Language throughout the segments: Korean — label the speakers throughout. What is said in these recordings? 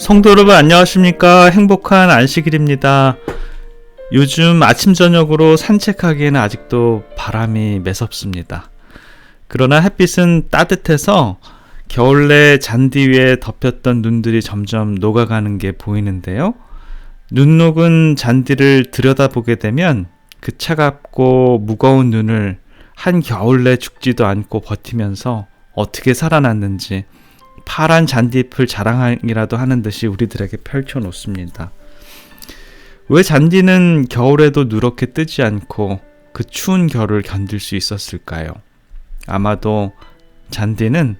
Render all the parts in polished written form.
Speaker 1: 성도 여러분 안녕하십니까? 행복한 안식일입니다. 요즘 아침 저녁으로 산책하기에는 아직도 바람이 매섭습니다. 그러나 햇빛은 따뜻해서 겨울내 잔디 위에 덮였던 눈들이 점점 녹아가는 게 보이는데요. 눈 녹은 잔디를 들여다보게 되면 그 차갑고 무거운 눈을 한겨울내 죽지도 않고 버티면서 어떻게 살아났는지 파란 잔디잎을 자랑이라도 하는 듯이 우리들에게 펼쳐놓습니다. 왜 잔디는 겨울에도 누렇게 뜨지 않고 그 추운 겨울을 견딜 수 있었을까요? 아마도 잔디는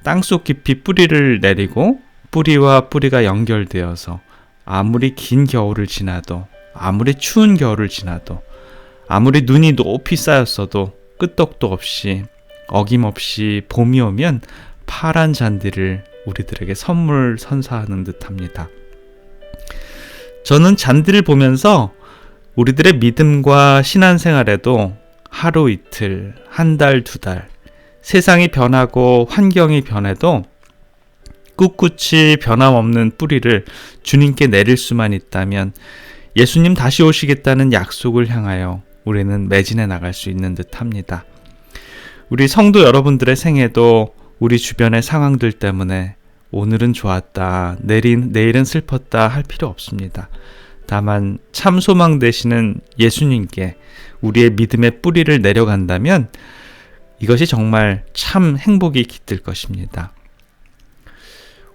Speaker 1: 땅속 깊이 뿌리를 내리고 뿌리와 뿌리가 연결되어서 아무리 긴 겨울을 지나도, 아무리 추운 겨울을 지나도, 아무리 눈이 높이 쌓였어도 끄떡도 없이 어김없이 봄이 오면 파란 잔디를 우리들에게 선물 선사하는 듯합니다. 저는 잔디를 보면서 우리들의 믿음과 신앙생활에도 하루 이틀, 한 달, 두 달, 세상이 변하고 환경이 변해도 꿋꿋이 변함없는 뿌리를 주님께 내릴 수만 있다면 예수님 다시 오시겠다는 약속을 향하여 우리는 매진해 나갈 수 있는 듯합니다. 우리 성도 여러분들의 생애도 우리 주변의 상황들 때문에 오늘은 좋았다, 내일은 슬펐다 할 필요 없습니다. 다만 참 소망 되시는 예수님께 우리의 믿음의 뿌리를 내려간다면 이것이 정말 참 행복이 깃들 것입니다.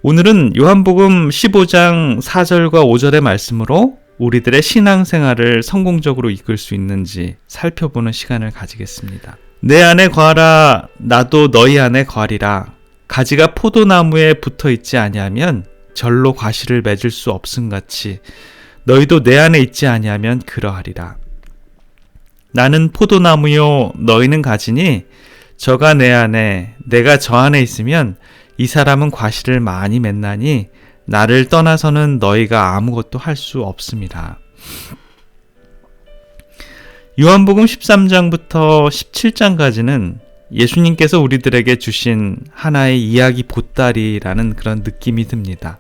Speaker 1: 오늘은 요한복음 15장 4절과 5절의 말씀으로 우리들의 신앙생활을 성공적으로 이끌 수 있는지 살펴보는 시간을 가지겠습니다. 내 안에 거하라, 나도 너희 안에 거하리라. 가지가 포도나무에 붙어 있지 아니하면 절로 과실을 맺을 수 없음같이 너희도 내 안에 있지 아니하면 그러하리라. 나는 포도나무요 너희는 가지니 저가 내 안에 내가 저 안에 있으면 이 사람은 과실을 많이 맺나니 나를 떠나서는 너희가 아무것도 할 수 없음이라. 요한복음 13장부터 17장까지는 예수님께서 우리들에게 주신 하나의 이야기 보따리라는 그런 느낌이 듭니다.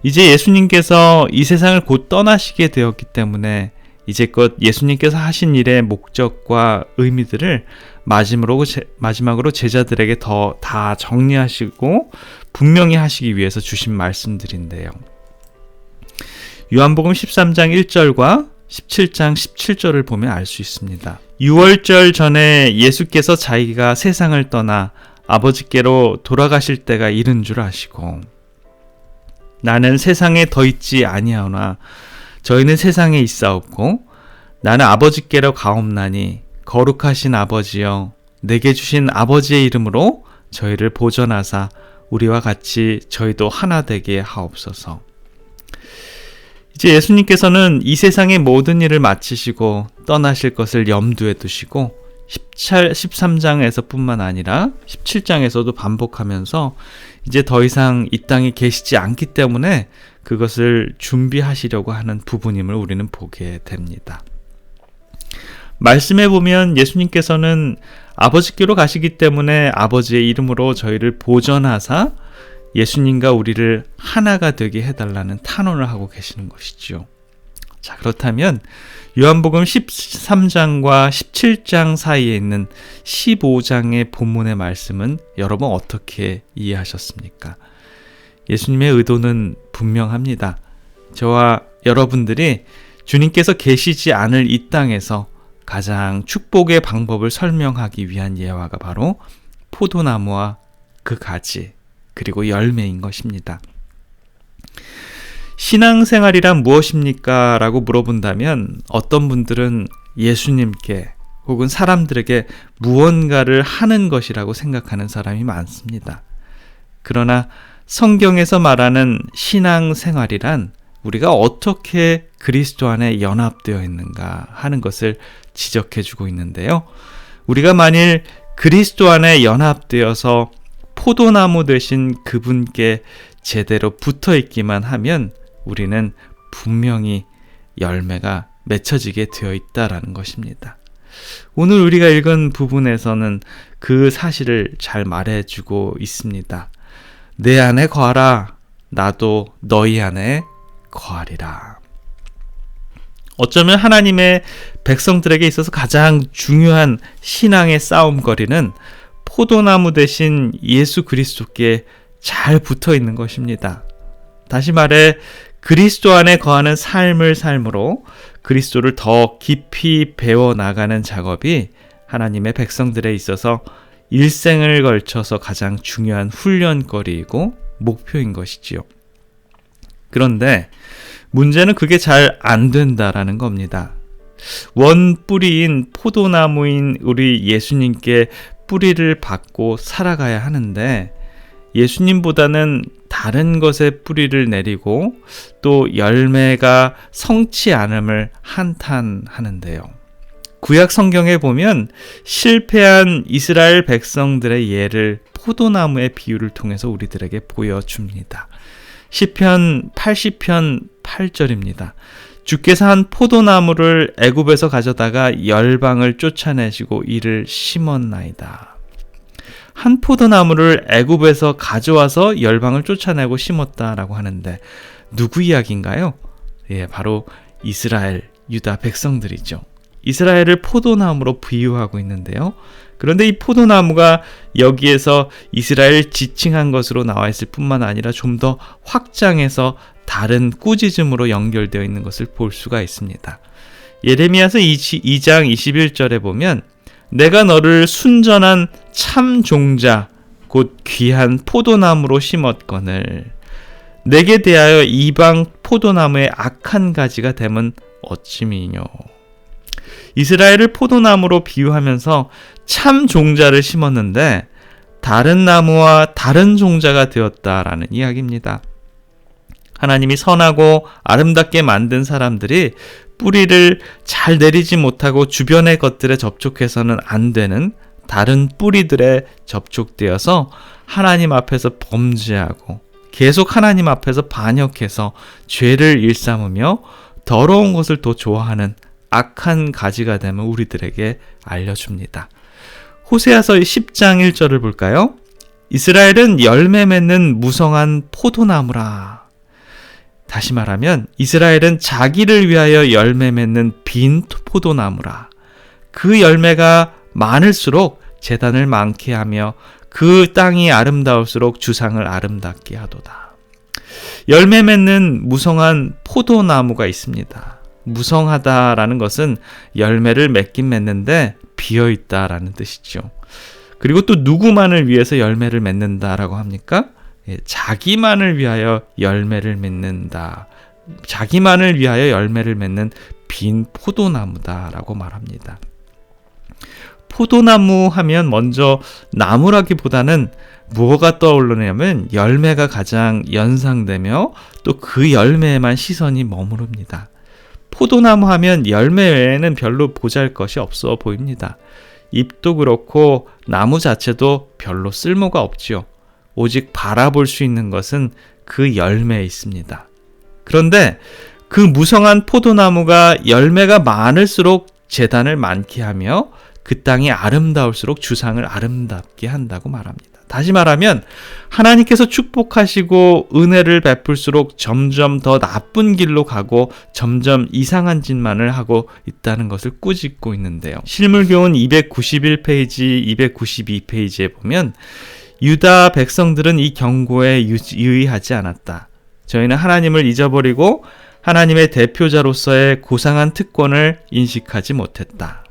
Speaker 1: 이제 예수님께서 이 세상을 곧 떠나시게 되었기 때문에 이제껏 예수님께서 하신 일의 목적과 의미들을 마지막으로 제자들에게 다 정리하시고 분명히 하시기 위해서 주신 말씀들인데요. 요한복음 13장 1절과 17장 17절을 보면 알 수 있습니다. 유월절 전에 예수께서 자기가 세상을 떠나 아버지께로 돌아가실 때가 이른 줄 아시고 나는 세상에 더 있지 아니하오나 저희는 세상에 있사옵고 나는 아버지께로 가옵나니 거룩하신 아버지여 내게 주신 아버지의 이름으로 저희를 보전하사 우리와 같이 저희도 하나 되게 하옵소서. 이제 예수님께서는 이 세상의 모든 일을 마치시고 떠나실 것을 염두에 두시고 13장에서 뿐만 아니라 17장에서도 반복하면서 이제 더 이상 이 땅에 계시지 않기 때문에 그것을 준비하시려고 하는 부분임을 우리는 보게 됩니다. 말씀해 보면 예수님께서는 아버지께로 가시기 때문에 아버지의 이름으로 저희를 보전하사 예수님과 우리를 하나가 되게 해달라는 탄원을 하고 계시는 것이죠. 자, 그렇다면 요한복음 13장과 17장 사이에 있는 15장의 본문의 말씀은 여러분 어떻게 이해하셨습니까? 예수님의 의도는 분명합니다. 저와 여러분들이 주님께서 계시지 않을 이 땅에서 가장 축복의 방법을 설명하기 위한 예화가 바로 포도나무와 그 가지 그리고 열매인 것입니다. 신앙생활이란 무엇입니까? 라고 물어본다면 어떤 분들은 예수님께 혹은 사람들에게 무언가를 하는 것이라고 생각하는 사람이 많습니다. 그러나 성경에서 말하는 신앙생활이란 우리가 어떻게 그리스도 안에 연합되어 있는가 하는 것을 지적해주고 있는데요. 우리가 만일 그리스도 안에 연합되어서 포도나무 되신 그분께 제대로 붙어 있기만 하면 우리는 분명히 열매가 맺혀지게 되어 있다라는 것입니다. 오늘 우리가 읽은 부분에서는 그 사실을 잘 말해주고 있습니다. 내 안에 거하라. 나도 너희 안에 거하리라. 어쩌면 하나님의 백성들에게 있어서 가장 중요한 신앙의 싸움거리는 포도나무 대신 예수 그리스도께 잘 붙어 있는 것입니다. 다시 말해 그리스도 안에 거하는 삶을 삶으로 그리스도를 더 깊이 배워나가는 작업이 하나님의 백성들에 있어서 일생을 걸쳐서 가장 중요한 훈련거리이고 목표인 것이지요. 그런데 문제는 그게 잘 안 된다라는 겁니다. 원 뿌리인 포도나무인 우리 예수님께 뿌리를 받고 살아가야 하는데 예수님보다는 다른 것에 뿌리를 내리고 또 열매가 성치 않음을 한탄하는데요. 구약 성경에 보면 실패한 이스라엘 백성들의 예를 포도나무의 비유를 통해서 우리들에게 보여줍니다. 시편 80편 8절입니다. 주께서 한 포도나무를 애굽에서 가져다가 열방을 쫓아내시고 이를 심었나이다. 한 포도나무를 애굽에서 가져와서 열방을 쫓아내고 심었다라고 하는데 누구 이야기인가요? 예, 바로 이스라엘, 유다 백성들이죠. 이스라엘을 포도나무로 비유하고 있는데요. 그런데 이 포도나무가 여기에서 이스라엘 지칭한 것으로 나와 있을 뿐만 아니라 좀 더 확장해서 다른 꾸짖음으로 연결되어 있는 것을 볼 수가 있습니다. 예레미야서 2장 21절에 보면 내가 너를 순전한 참 종자 곧 귀한 포도나무로 심었거늘 내게 대하여 이방 포도나무의 악한 가지가 됨은 어찌미뇨. 이스라엘을 포도나무로 비유하면서 참 종자를 심었는데 다른 나무와 다른 종자가 되었다라는 이야기입니다. 하나님이 선하고 아름답게 만든 사람들이 뿌리를 잘 내리지 못하고 주변의 것들에 접촉해서는 안 되는 다른 뿌리들에 접촉되어서 하나님 앞에서 범죄하고 계속 하나님 앞에서 반역해서 죄를 일삼으며 더러운 것을 더 좋아하는 악한 가지가 되면 우리들에게 알려줍니다. 호세아서 10장 1절을 볼까요? 이스라엘은 열매 맺는 무성한 포도나무라. 다시 말하면 이스라엘은 자기를 위하여 열매 맺는 빈 포도나무라. 그 열매가 많을수록 제단을 많게 하며 그 땅이 아름다울수록 주상을 아름답게 하도다. 열매 맺는 무성한 포도나무가 있습니다. 무성하다라는 것은 열매를 맺긴 맺는데 비어있다라는 뜻이죠. 그리고 또 누구만을 위해서 열매를 맺는다라고 합니까? 자기만을 위하여 열매를 맺는다. 자기만을 위하여 열매를 맺는 빈 포도나무다라고 말합니다. 포도나무 하면 먼저 나무라기보다는 뭐가 떠오르냐면 열매가 가장 연상되며 또 그 열매에만 시선이 머무릅니다. 포도나무 하면 열매 외에는 별로 보잘것이 없어 보입니다. 잎도 그렇고 나무 자체도 별로 쓸모가 없지요. 오직 바라볼 수 있는 것은 그 열매에 있습니다. 그런데 그 무성한 포도나무가 열매가 많을수록 제단을 많게 하며 그 땅이 아름다울수록 주상을 아름답게 한다고 말합니다. 다시 말하면 하나님께서 축복하시고 은혜를 베풀수록 점점 더 나쁜 길로 가고 점점 이상한 짓만을 하고 있다는 것을 꾸짖고 있는데요. 실물교훈 291페이지, 292페이지에 보면 유다 백성들은 이 경고에 유의하지 않았다. 저희는 하나님을 잊어버리고 하나님의 대표자로서의 고상한 특권을 인식하지 못했다.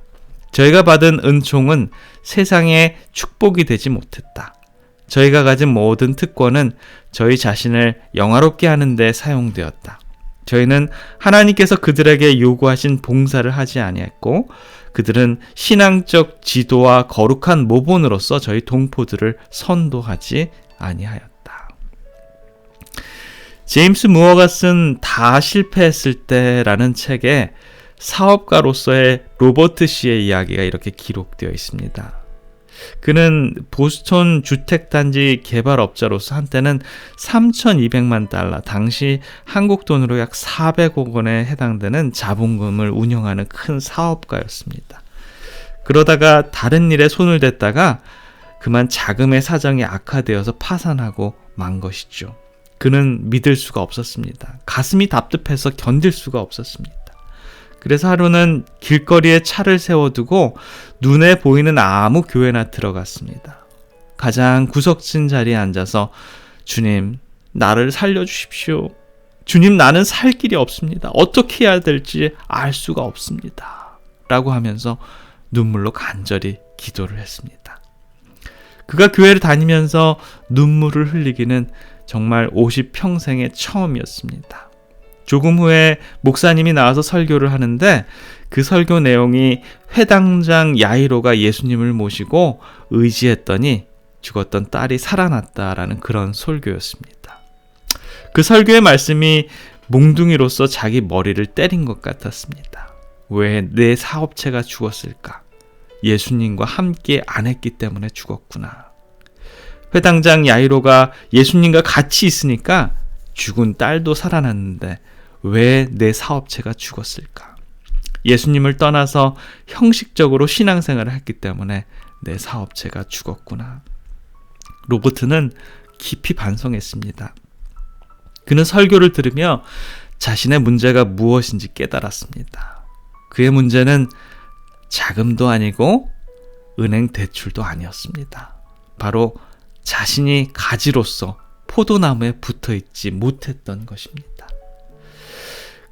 Speaker 1: 저희가 받은 은총은 세상의 축복이 되지 못했다. 저희가 가진 모든 특권은 저희 자신을 영화롭게 하는 데 사용되었다. 저희는 하나님께서 그들에게 요구하신 봉사를 하지 아니했고 그들은 신앙적 지도와 거룩한 모본으로서 저희 동포들을 선도하지 아니하였다. 제임스 무어가 쓴 다 실패했을 때라는 책에 사업가로서의 로버트 씨의 이야기가 이렇게 기록되어 있습니다. 그는 보스턴 주택단지 개발업자로서 한때는 3,200만 달러, 당시 한국 돈으로 약 400억 원에 해당되는 자본금을 운영하는 큰 사업가였습니다. 그러다가 다른 일에 손을 댔다가 그만 자금의 사정이 악화되어서 파산하고 만 것이죠. 그는 믿을 수가 없었습니다. 가슴이 답답해서 견딜 수가 없었습니다. 그래서 하루는 길거리에 차를 세워두고 눈에 보이는 아무 교회나 들어갔습니다. 가장 구석진 자리에 앉아서 주님, 나를 살려주십시오. 주님, 나는 살 길이 없습니다. 어떻게 해야 될지 알 수가 없습니다. 라고 하면서 눈물로 간절히 기도를 했습니다. 그가 교회를 다니면서 눈물을 흘리기는 정말 50평생의 처음이었습니다. 조금 후에 목사님이 나와서 설교를 하는데 그 설교 내용이 회당장 야이로가 예수님을 모시고 의지했더니 죽었던 딸이 살아났다라는 그런 설교였습니다. 그 설교의 말씀이 몽둥이로서 자기 머리를 때린 것 같았습니다. 왜 내 사업체가 죽었을까? 예수님과 함께 안 했기 때문에 죽었구나. 회당장 야이로가 예수님과 같이 있으니까 죽은 딸도 살아났는데 왜 내 사업체가 죽었을까? 예수님을 떠나서 형식적으로 신앙생활을 했기 때문에 내 사업체가 죽었구나. 로버트는 깊이 반성했습니다. 그는 설교를 들으며 자신의 문제가 무엇인지 깨달았습니다. 그의 문제는 자금도 아니고 은행 대출도 아니었습니다. 바로 자신이 가지로서 포도나무에 붙어있지 못했던 것입니다.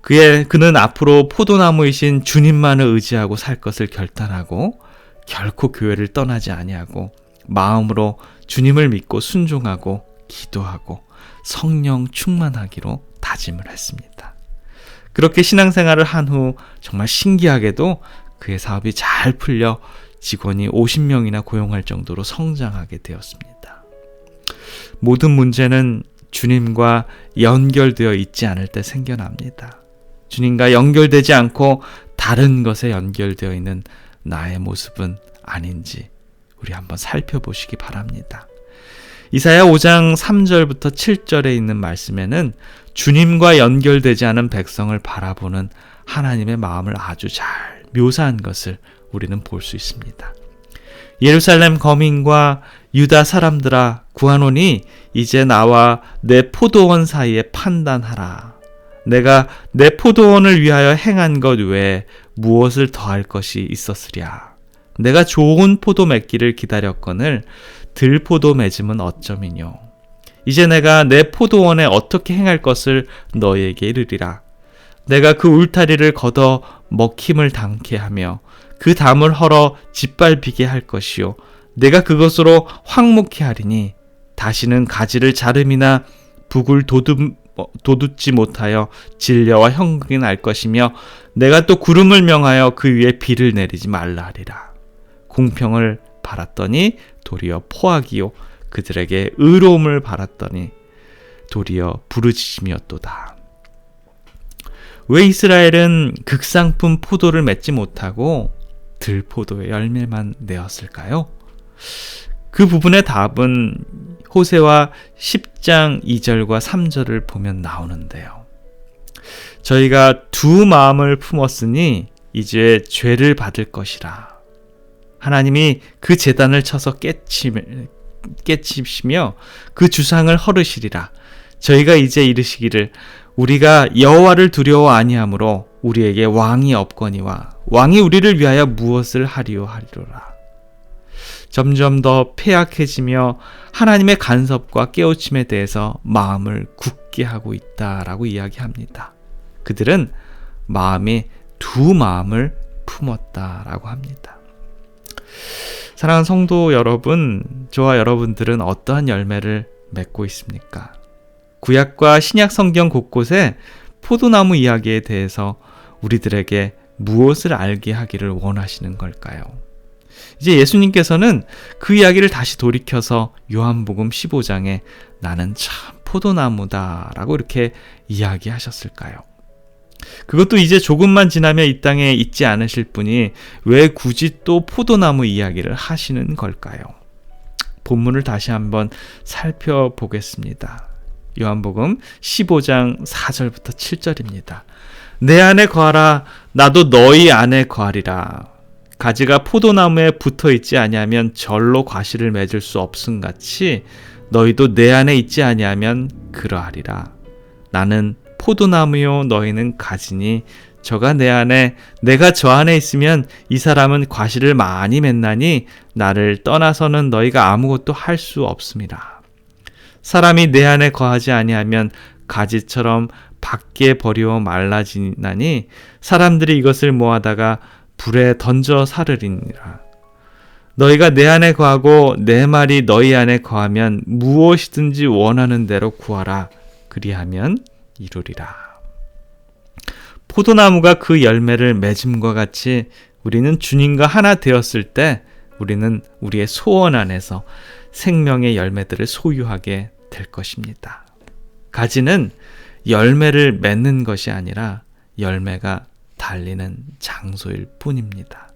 Speaker 1: 그는 앞으로 포도나무이신 주님만을 의지하고 살 것을 결단하고 결코 교회를 떠나지 아니하고 마음으로 주님을 믿고 순종하고 기도하고 성령 충만하기로 다짐을 했습니다. 그렇게 신앙생활을 한 후 정말 신기하게도 그의 사업이 잘 풀려 직원이 50명이나 고용할 정도로 성장하게 되었습니다. 모든 문제는 주님과 연결되어 있지 않을 때 생겨납니다. 주님과 연결되지 않고 다른 것에 연결되어 있는 나의 모습은 아닌지 우리 한번 살펴보시기 바랍니다. 이사야 5장 3절부터 7절에 있는 말씀에는 주님과 연결되지 않은 백성을 바라보는 하나님의 마음을 아주 잘 묘사한 것을 우리는 볼 수 있습니다. 예루살렘 거민과 유다 사람들아 구하노니 이제 나와 내 포도원 사이에 판단하라. 내가 내 포도원을 위하여 행한 것 외에 무엇을 더할 것이 있었으랴. 내가 좋은 포도 맺기를 기다렸거늘 들포도 맺음은 어쩌미뇨. 이제 내가 내 포도원에 어떻게 행할 것을 너희에게 이르리라. 내가 그 울타리를 걷어 먹힘을 당케 하며 그 담을 헐어 짓밟히게 할 것이요 내가 그것으로 황무케 하리니 다시는 가지를 자름이나 북을 돋우지 못하여 진려와 형극이 날 것이며 내가 또 구름을 명하여 그 위에 비를 내리지 말라 하리라. 공평을 바랐더니 도리어 포악이요 그들에게 의로움을 바랐더니 도리어 부르짖음이었도다. 왜 이스라엘은 극상품 포도를 맺지 못하고 들포도의 열매만 내었을까요? 그 부분의 답은 호세와 10장 2절과 3절을 보면 나오는데요. 저희가 두 마음을 품었으니 이제 죄를 받을 것이라. 하나님이 그 제단을 쳐서 깨치시며 그 주상을 헐으시리라. 저희가 이제 이르시기를 우리가 여호와를 두려워 아니하므로 우리에게 왕이 없거니와 왕이 우리를 위하여 무엇을 하리요 하리로라. 점점 더 패약해지며 하나님의 간섭과 깨우침에 대해서 마음을 굳게 하고 있다라고 이야기합니다. 그들은 마음이 두 마음을 품었다라고 합니다. 사랑하는 성도 여러분, 저와 여러분들은 어떠한 열매를 맺고 있습니까? 구약과 신약 성경 곳곳에 포도나무 이야기에 대해서 우리들에게 무엇을 알게 하기를 원하시는 걸까요? 이제 예수님께서는 그 이야기를 다시 돌이켜서 요한복음 15장에 나는 참 포도나무다 라고 이렇게 이야기하셨을까요? 그것도 이제 조금만 지나면 이 땅에 있지 않으실 분이 왜 굳이 또 포도나무 이야기를 하시는 걸까요? 본문을 다시 한번 살펴보겠습니다. 요한복음 15장 4절부터 7절입니다. 내 안에 거하라 나도 너희 안에 거하리라. 가지가 포도나무에 붙어있지 아니하면 절로 과실을 맺을 수 없음같이 너희도 내 안에 있지 아니하면 그러하리라. 나는 포도나무요 너희는 가지니 저가 내 안에 내가 저 안에 있으면 이 사람은 과실을 많이 맺나니 나를 떠나서는 너희가 아무것도 할 수 없음이라. 사람이 내 안에 거하지 아니하면 가지처럼 밖에 버리워 말라지나니 사람들이 이것을 모아다가 불에 던져 사르리니라. 너희가 내 안에 거하고 내 말이 너희 안에 거하면 무엇이든지 원하는 대로 구하라. 그리하면 이루리라. 포도나무가 그 열매를 맺음과 같이 우리는 주님과 하나 되었을 때 우리는 우리의 소원 안에서 생명의 열매들을 소유하게 될 것입니다. 가지는 열매를 맺는 것이 아니라 열매가 달리는 장소일 뿐입니다.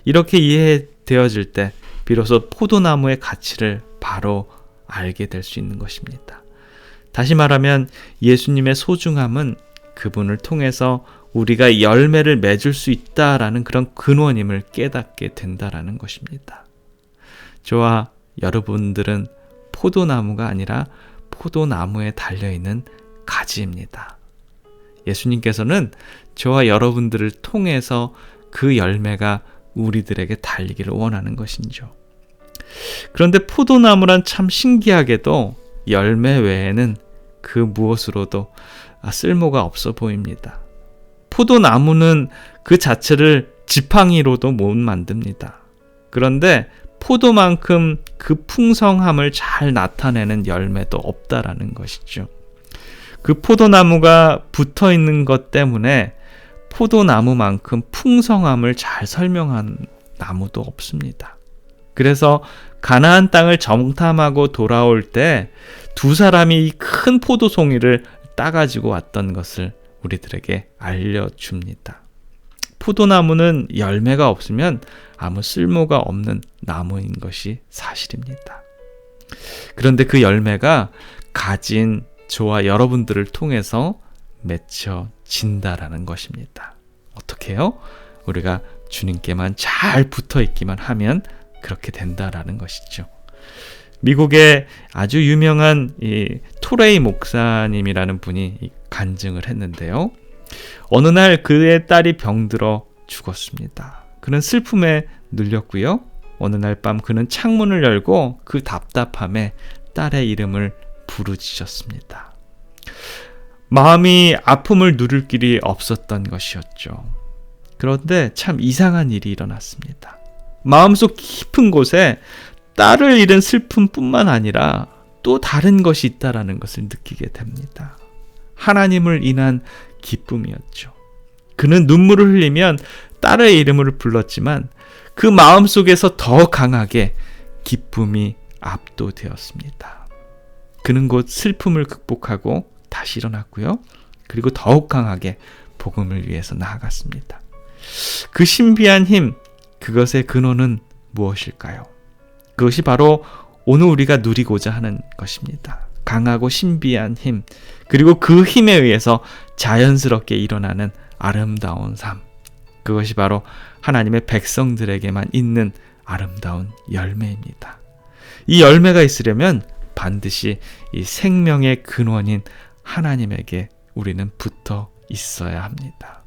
Speaker 1: 이렇게 이해되어질 때 비로소 포도나무의 가치를 바로 알게 될 수 있는 것입니다. 다시 말하면 예수님의 소중함은 그분을 통해서 우리가 열매를 맺을 수 있다라는 그런 근원임을 깨닫게 된다라는 것입니다. 저와 여러분들은 포도나무가 아니라 포도나무에 달려있는 가지입니다. 예수님께서는 저와 여러분들을 통해서 그 열매가 우리들에게 달리기를 원하는 것이죠. 그런데 포도나무란 참 신기하게도 열매 외에는 그 무엇으로도 쓸모가 없어 보입니다. 포도나무는 그 자체를 지팡이로도 못 만듭니다. 그런데 포도만큼 그 풍성함을 잘 나타내는 열매도 없다라는 것이죠. 그 포도나무가 붙어 있는 것 때문에 포도나무만큼 풍성함을 잘 설명한 나무도 없습니다. 그래서 가나안 땅을 정탐하고 돌아올 때 두 사람이 이 큰 포도송이를 따가지고 왔던 것을 우리들에게 알려줍니다. 포도나무는 열매가 없으면 아무 쓸모가 없는 나무인 것이 사실입니다. 그런데 그 열매가 가진 저와 여러분들을 통해서 맺혀진다라는 것입니다. 어떻게 해요? 우리가 주님께만 잘 붙어 있기만 하면 그렇게 된다라는 것이죠. 미국의 아주 유명한 이 토레이 목사님이라는 분이 간증을 했는데요. 어느 날 그의 딸이 병들어 죽었습니다. 그는 슬픔에 눌렸고요. 어느 날 밤 그는 창문을 열고 그 답답함에 딸의 이름을 부르짖었습니다. 마음이 아픔을 누릴 길이 없었던 것이었죠. 그런데 참 이상한 일이 일어났습니다. 마음속 깊은 곳에 딸을 잃은 슬픔뿐만 아니라 또 다른 것이 있다라는 것을 느끼게 됩니다. 하나님을 인한 기쁨이었죠. 그는 눈물을 흘리면 딸의 이름을 불렀지만 그 마음속에서 더 강하게 기쁨이 압도되었습니다. 그는 곧 슬픔을 극복하고 다시 일어났고요. 그리고 더욱 강하게 복음을 위해서 나아갔습니다. 그 신비한 힘, 그것의 근원은 무엇일까요? 그것이 바로 오늘 우리가 누리고자 하는 것입니다. 강하고 신비한 힘, 그리고 그 힘에 의해서 자연스럽게 일어나는 아름다운 삶. 그것이 바로 하나님의 백성들에게만 있는 아름다운 열매입니다. 이 열매가 있으려면 반드시 이 생명의 근원인 하나님에게 우리는 붙어 있어야 합니다.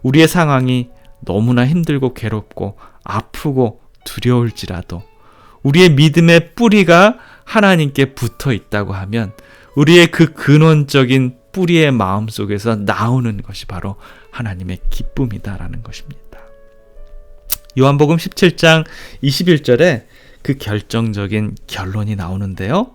Speaker 1: 우리의 상황이 너무나 힘들고 괴롭고 아프고 두려울지라도 우리의 믿음의 뿌리가 하나님께 붙어 있다고 하면 우리의 그 근원적인 뿌리의 마음 속에서 나오는 것이 바로 하나님의 기쁨이다라는 것입니다. 요한복음 17장 21절에 그 결정적인 결론이 나오는데요.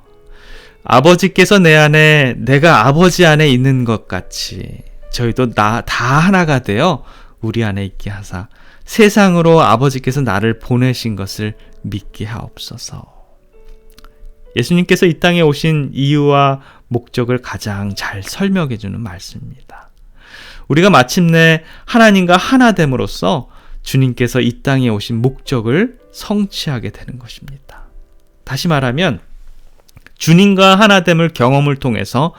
Speaker 1: 아버지께서 내 안에 내가 아버지 안에 있는 것 같이 저희도 다 하나가 되어 우리 안에 있게 하사 세상으로 아버지께서 나를 보내신 것을 믿게 하옵소서. 예수님께서 이 땅에 오신 이유와 목적을 가장 잘 설명해 주는 말씀입니다. 우리가 마침내 하나님과 하나 됨으로써 주님께서 이 땅에 오신 목적을 성취하게 되는 것입니다. 다시 말하면 주님과 하나됨을 경험을 통해서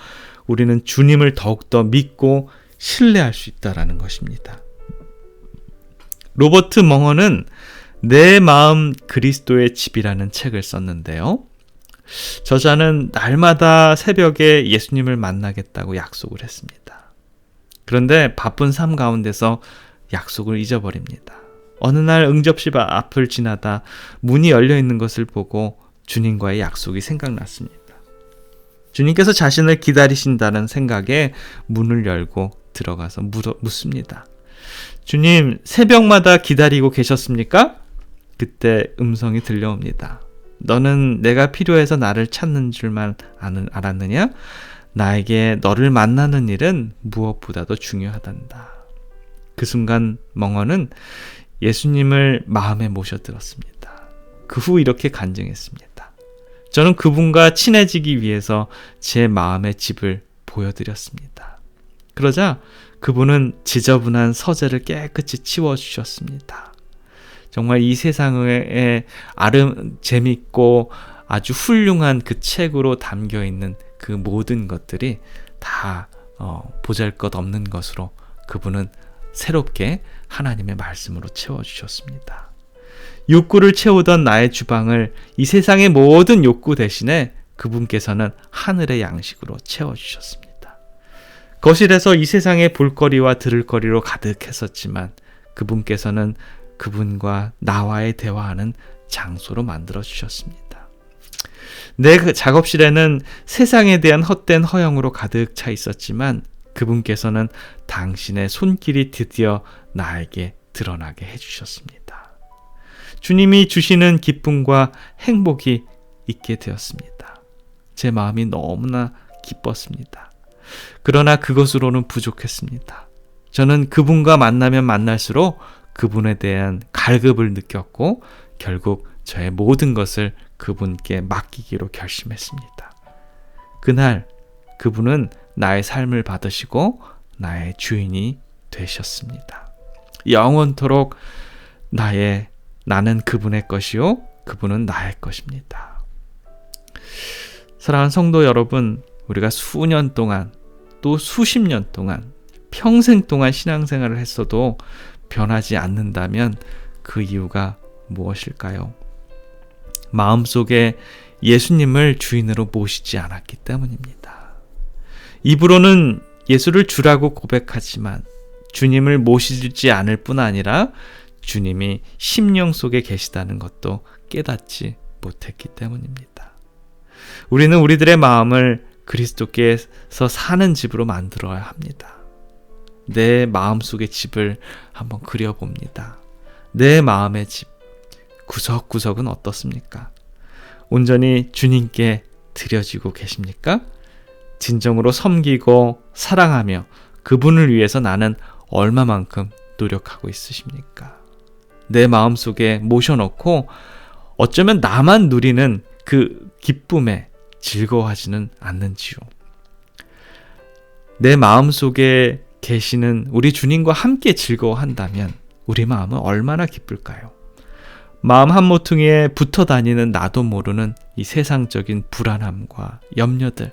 Speaker 1: 우리는 주님을 더욱더 믿고 신뢰할 수 있다는 것입니다. 로버트 멍어는 내 마음 그리스도의 집이라는 책을 썼는데요. 저자는 날마다 새벽에 예수님을 만나겠다고 약속을 했습니다. 그런데 바쁜 삶 가운데서 약속을 잊어버립니다. 어느 날 응접실 앞을 지나다 문이 열려 있는 것을 보고 주님과의 약속이 생각났습니다. 주님께서 자신을 기다리신다는 생각에 문을 열고 들어가서 묻습니다. 주님, 새벽마다 기다리고 계셨습니까? 그때 음성이 들려옵니다. 너는 내가 필요해서 나를 찾는 줄만 알았느냐? 나에게 너를 만나는 일은 무엇보다도 중요하단다. 그 순간 멍어는 예수님을 마음에 모셔들었습니다. 그 후 이렇게 간증했습니다. 저는 그분과 친해지기 위해서 제 마음의 집을 보여드렸습니다. 그러자 그분은 지저분한 서재를 깨끗이 치워주셨습니다. 정말 이 세상에 재밌고 아주 훌륭한 그 책으로 담겨있는 그 모든 것들이 다 보잘것없는 것으로 그분은 새롭게 하나님의 말씀으로 채워주셨습니다. 욕구를 채우던 나의 주방을 이 세상의 모든 욕구 대신에 그분께서는 하늘의 양식으로 채워주셨습니다. 거실에서 이 세상의 볼거리와 들을거리로 가득했었지만 그분께서는 그분과 나와의 대화하는 장소로 만들어주셨습니다. 내 작업실에는 세상에 대한 헛된 허영으로 가득 차 있었지만 그분께서는 당신의 손길이 드디어 나에게 드러나게 해주셨습니다. 주님이 주시는 기쁨과 행복이 있게 되었습니다. 제 마음이 너무나 기뻤습니다. 그러나 그것으로는 부족했습니다. 저는 그분과 만나면 만날수록 그분에 대한 갈급을 느꼈고 결국 저의 모든 것을 그분께 맡기기로 결심했습니다. 그날 그분은 나의 삶을 받으시고 나의 주인이 되셨습니다. 영원토록 나는 그분의 것이요 그분은 나의 것입니다. 사랑하는 성도 여러분, 우리가 수년 동안 또 수십 년 동안 평생 동안 신앙생활을 했어도 변하지 않는다면 그 이유가 무엇일까요? 마음속에 예수님을 주인으로 모시지 않았기 때문입니다. 입으로는 예수를 주라고 고백하지만 주님을 모시지 않을 뿐 아니라 주님이 심령 속에 계시다는 것도 깨닫지 못했기 때문입니다. 우리는 우리들의 마음을 그리스도께서 사는 집으로 만들어야 합니다. 내 마음속의 집을 한번 그려봅니다. 내 마음의 집, 구석구석은 어떻습니까? 온전히 주님께 드려지고 계십니까? 진정으로 섬기고 사랑하며 그분을 위해서 나는 얼마만큼 노력하고 있으십니까? 내 마음속에 모셔놓고 어쩌면 나만 누리는 그 기쁨에 즐거워하지는 않는지요. 내 마음속에 계시는 우리 주님과 함께 즐거워한다면 우리 마음은 얼마나 기쁠까요? 마음 한 모퉁이에 붙어 다니는 나도 모르는 이 세상적인 불안함과 염려들,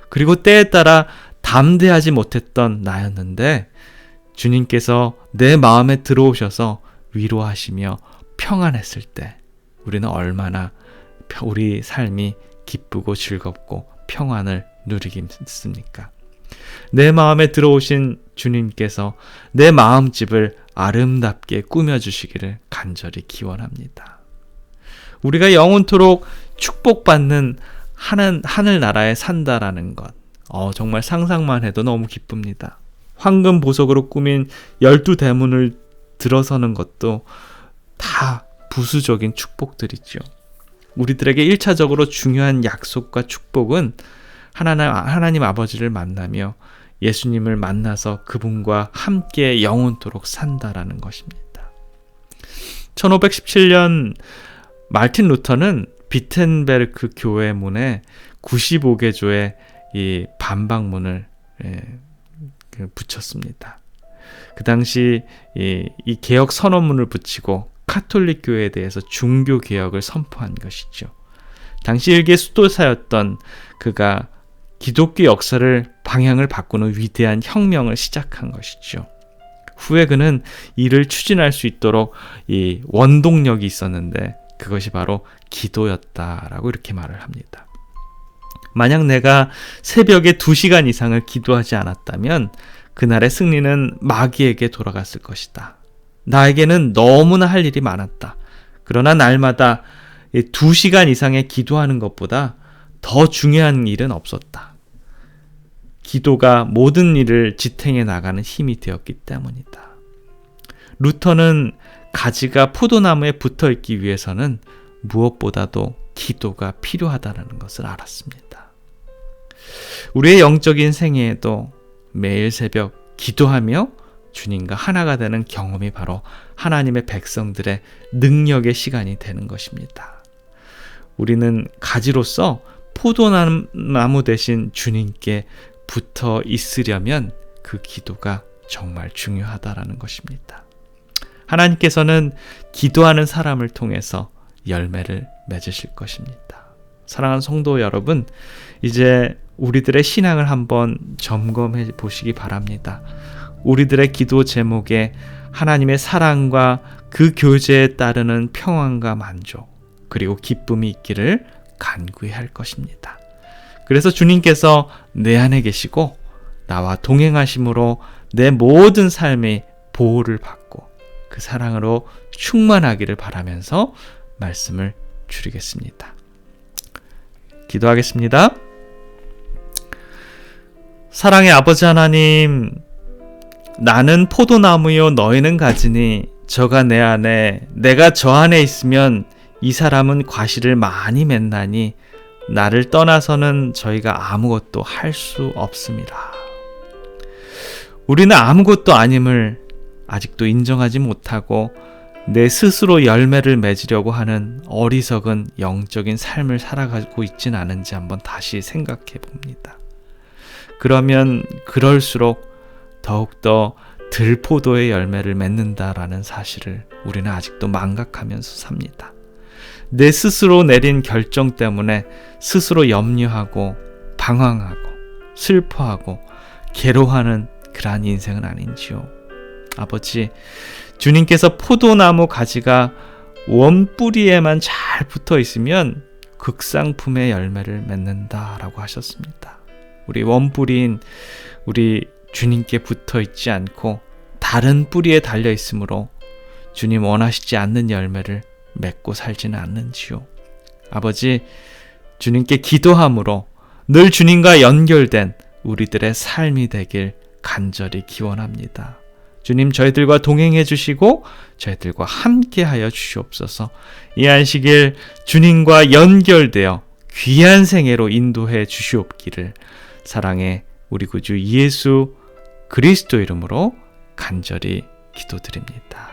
Speaker 1: 그리고 때에 따라 담대하지 못했던 나였는데 주님께서 내 마음에 들어오셔서 위로하시며 평안했을 때 우리는 얼마나 우리 삶이 기쁘고 즐겁고 평안을 누리겠습니까? 내 마음에 들어오신 주님께서 내 마음집을 아름답게 꾸며주시기를 간절히 기원합니다. 우리가 영원토록 축복받는 하늘나라에 산다라는 것, 정말 상상만 해도 너무 기쁩니다. 황금 보석으로 꾸민 12대문을 들어서는 것도 다 부수적인 축복들이죠. 우리들에게 1차적으로 중요한 약속과 축복은 하나님 아버지를 만나며 예수님을 만나서 그분과 함께 영원토록 산다라는 것입니다. 1517년 마르틴 루터는 비텐베르크 교회 문에 95개조의 이 반박문을 붙였습니다. 그 당시 이 개혁 선언문을 붙이고 카톨릭 교회에 대해서 중교 개혁을 선포한 것이죠. 당시 일개 수도사였던 그가 기독교 역사를 방향을 바꾸는 위대한 혁명을 시작한 것이죠. 후에 그는 이를 추진할 수 있도록 이 원동력이 있었는데 그것이 바로 기도였다라고 이렇게 말을 합니다. 만약 내가 새벽에 2시간 이상을 기도하지 않았다면 그날의 승리는 마귀에게 돌아갔을 것이다. 나에게는 너무나 할 일이 많았다. 그러나 날마다 2시간 이상의 기도하는 것보다 더 중요한 일은 없었다. 기도가 모든 일을 지탱해 나가는 힘이 되었기 때문이다. 루터는 가지가 포도나무에 붙어 있기 위해서는 무엇보다도 기도가 필요하다는 것을 알았습니다. 우리의 영적인 생애에도 매일 새벽 기도하며 주님과 하나가 되는 경험이 바로 하나님의 백성들의 능력의 시간이 되는 것입니다. 우리는 가지로서 포도나무 대신 주님께 붙어 있으려면 그 기도가 정말 중요하다라는 것입니다. 하나님께서는 기도하는 사람을 통해서 열매를 맺으실 것입니다. 사랑하는 성도 여러분, 이제 우리들의 신앙을 한번 점검해 보시기 바랍니다. 우리들의 기도 제목에 하나님의 사랑과 그 교제에 따르는 평안과 만족, 그리고 기쁨이 있기를 간구히 할 것입니다. 그래서 주님께서 내 안에 계시고 나와 동행하심으로 내 모든 삶의 보호를 받고 그 사랑으로 충만하기를 바라면서 말씀을 줄이겠습니다. 기도하겠습니다. 사랑의 아버지 하나님, 나는 포도나무요 너희는 가지니 저가 내 안에 내가 저 안에 있으면 이 사람은 과실을 많이 맺나니 나를 떠나서는 저희가 아무것도 할 수 없습니다. 우리는 아무것도 아님을 아직도 인정하지 못하고 내 스스로 열매를 맺으려고 하는 어리석은 영적인 삶을 살아가고 있진 않은지 한번 다시 생각해 봅니다. 그러면 그럴수록 더욱더 들포도의 열매를 맺는다라는 사실을 우리는 아직도 망각하면서 삽니다. 내 스스로 내린 결정 때문에 스스로 염려하고 방황하고 슬퍼하고 괴로워하는 그러한 인생은 아닌지요. 아버지, 주님께서 포도나무 가지가 원뿌리에만 잘 붙어 있으면 극상품의 열매를 맺는다라고 하셨습니다. 우리 원뿌리인 우리 주님께 붙어 있지 않고 다른 뿌리에 달려 있으므로 주님 원하시지 않는 열매를 맺고 살지는 않는지요. 아버지, 주님께 기도함으로 늘 주님과 연결된 우리들의 삶이 되길 간절히 기원합니다. 주님, 저희들과 동행해 주시고 저희들과 함께 하여 주시옵소서. 이 안식일 주님과 연결되어 귀한 생애로 인도해 주시옵기를 사랑의 우리 구주 예수 그리스도 이름으로 간절히 기도드립니다.